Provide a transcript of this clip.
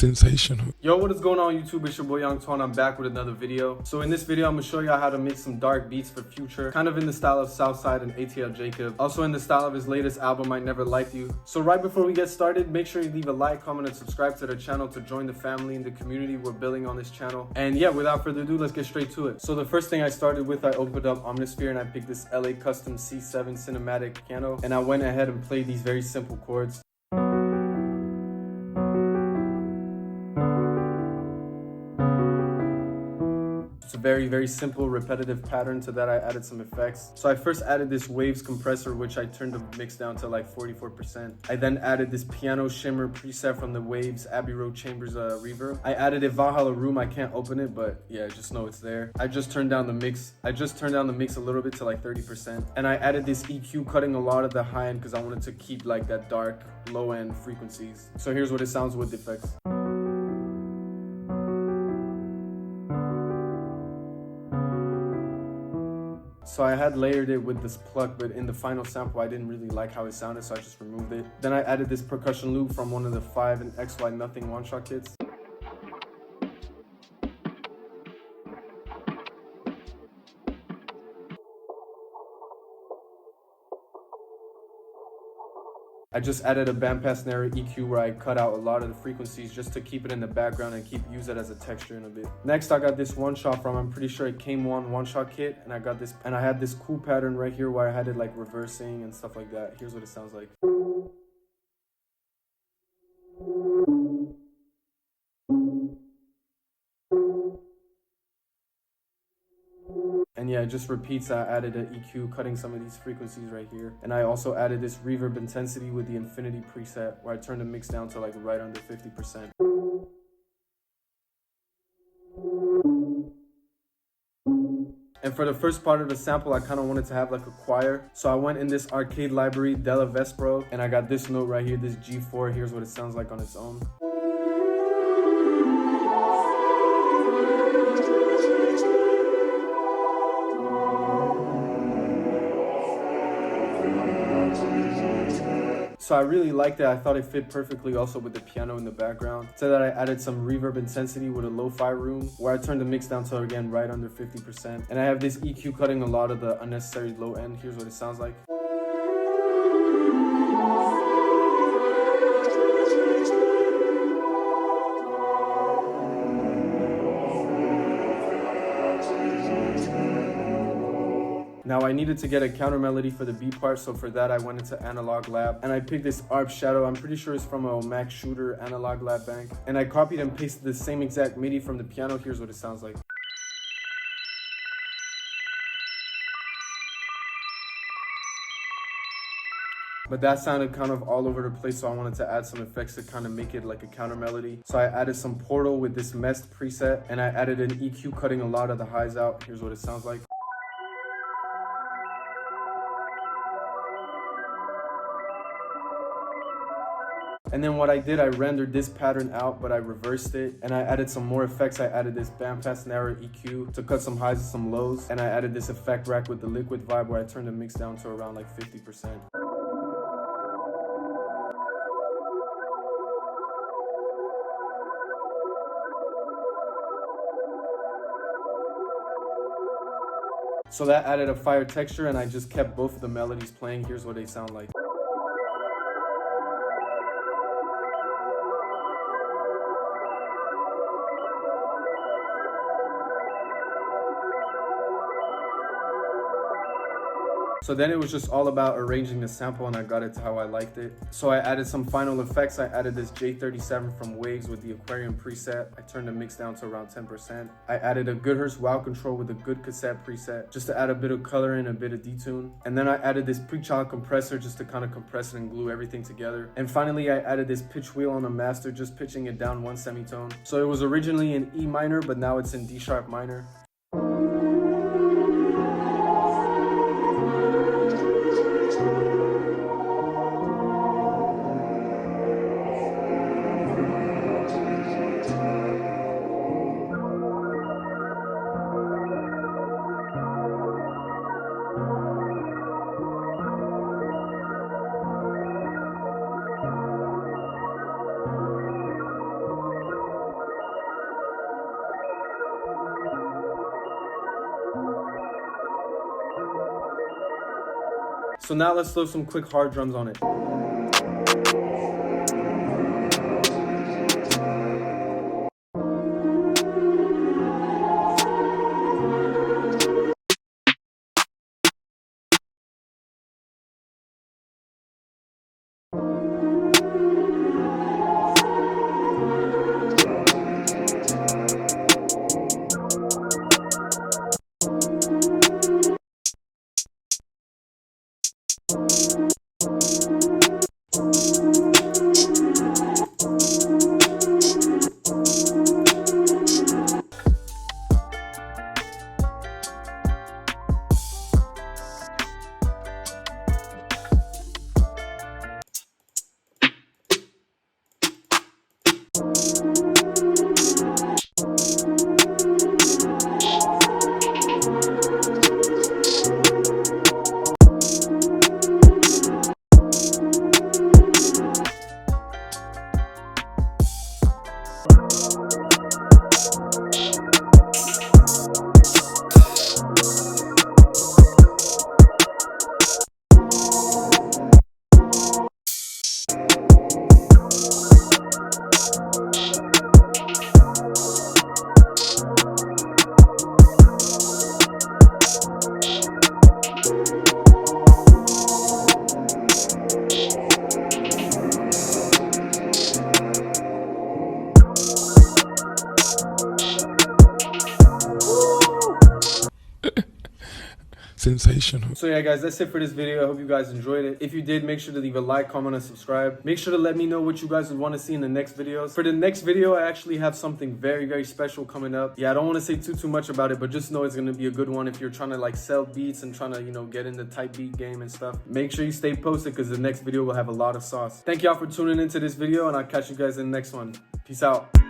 sensational. Yo, what is going on YouTube? It's your boy Young Twan. I'm back with another video. So in this video, I'm gonna show y'all how to make some dark beats for Future, kind of in the style of Southside and ATL Jacob, also in the style of his latest album, I Never Liked You. So right before we get started, make sure you leave a like, comment, and subscribe to the channel to join the family and the community we're building on this channel. And yeah, without further ado, let's get straight to it. So the first thing I started with, I opened up Omnisphere and I picked this LA Custom C7 cinematic piano, and I went ahead and played these very simple chords. It's a very simple repetitive pattern. To that I added some effects. So I first added this waves compressor, which I turned the mix down to like 44%. I then added this piano shimmer preset from the Waves Abbey Road Chambers reverb. I added a Valhalla Room. I can't open it, but yeah, just know it's there. I just turned down the mix a little bit to like 30%, and I added this EQ, cutting a lot of the high end because I wanted to keep like that dark low end frequencies. So here's what it sounds with effects. So I had layered it with this pluck, but in the final sample, I didn't really like how it sounded, so I just removed it. Then I added this percussion loop from one of the 5 and XY Nothing one-shot kits. I just added a bandpass narrow EQ where I cut out a lot of the frequencies just to keep it in the background and use it as a texture in a bit. Next, I got this one shot from, I'm pretty sure it came one shot kit, and I had this cool pattern right here where I had it like reversing and stuff like that. Here's what it sounds like. And yeah, it just repeats. I added an EQ, cutting some of these frequencies right here. And I also added this reverb intensity with the Infinity preset, where I turned the mix down to like right under 50%. And for the first part of the sample, I kind of wanted to have like a choir. So I went in this arcade library, Della Vespro, and I got this note right here, this G4. Here's what it sounds like on its own. So I really liked it. I thought it fit perfectly also with the piano in the background. So that I added some reverb intensity with a lo-fi room, where I turned the mix down to, again, right under 50%. And I have this EQ cutting a lot of the unnecessary low end. Here's what it sounds like. Now I needed to get a counter melody for the B part, so for that I went into Analog Lab and I picked this ARP Shadow. I'm pretty sure it's from a Mac Shooter Analog Lab bank, and I copied and pasted the same exact MIDI from the piano. Here's what it sounds like. But that sounded kind of all over the place, so I wanted to add some effects to kind of make it like a counter melody. So I added some Portal with this Mest preset, and I added an EQ cutting a lot of the highs out. Here's what it sounds like. And then what I did, I rendered this pattern out, but I reversed it, and I added some more effects. I added this bandpass narrow EQ to cut some highs and some lows, and I added this effect rack with the liquid vibe where I turned the mix down to around like 50%. So that added a fire texture, and I just kept both of the melodies playing. Here's what they sound like. So then it was just all about arranging the sample, and I got it to how I liked it. So I added some final effects. I added this J37 from Waves with the Aquarium preset. I turned the mix down to around 10%. I added a Goodhurst wow control with a Good cassette preset, just to add a bit of color and a bit of detune. And then I added this pre-child compressor just to kind of compress it and glue everything together. And finally, I added this pitch wheel on the master, just pitching it down 1 semitone. So it was originally in E minor, but now it's in D sharp minor. So now let's throw some quick hard drums on it. Sensational. So yeah guys, that's it for this video. I hope you guys enjoyed it. If you did, make sure to leave a like, comment, and subscribe. Make sure to let me know what you guys would want to see in the next videos. For the next video, I actually have something very, very special coming up. Yeah, I don't want to say too much about it, but just know it's going to be a good one if you're trying to like sell beats and trying to, you know, get in the type beat game and stuff. Make sure you stay posted because the next video will have a lot of sauce. Thank y'all for tuning into this video, and I'll catch you guys in the next one. Peace out.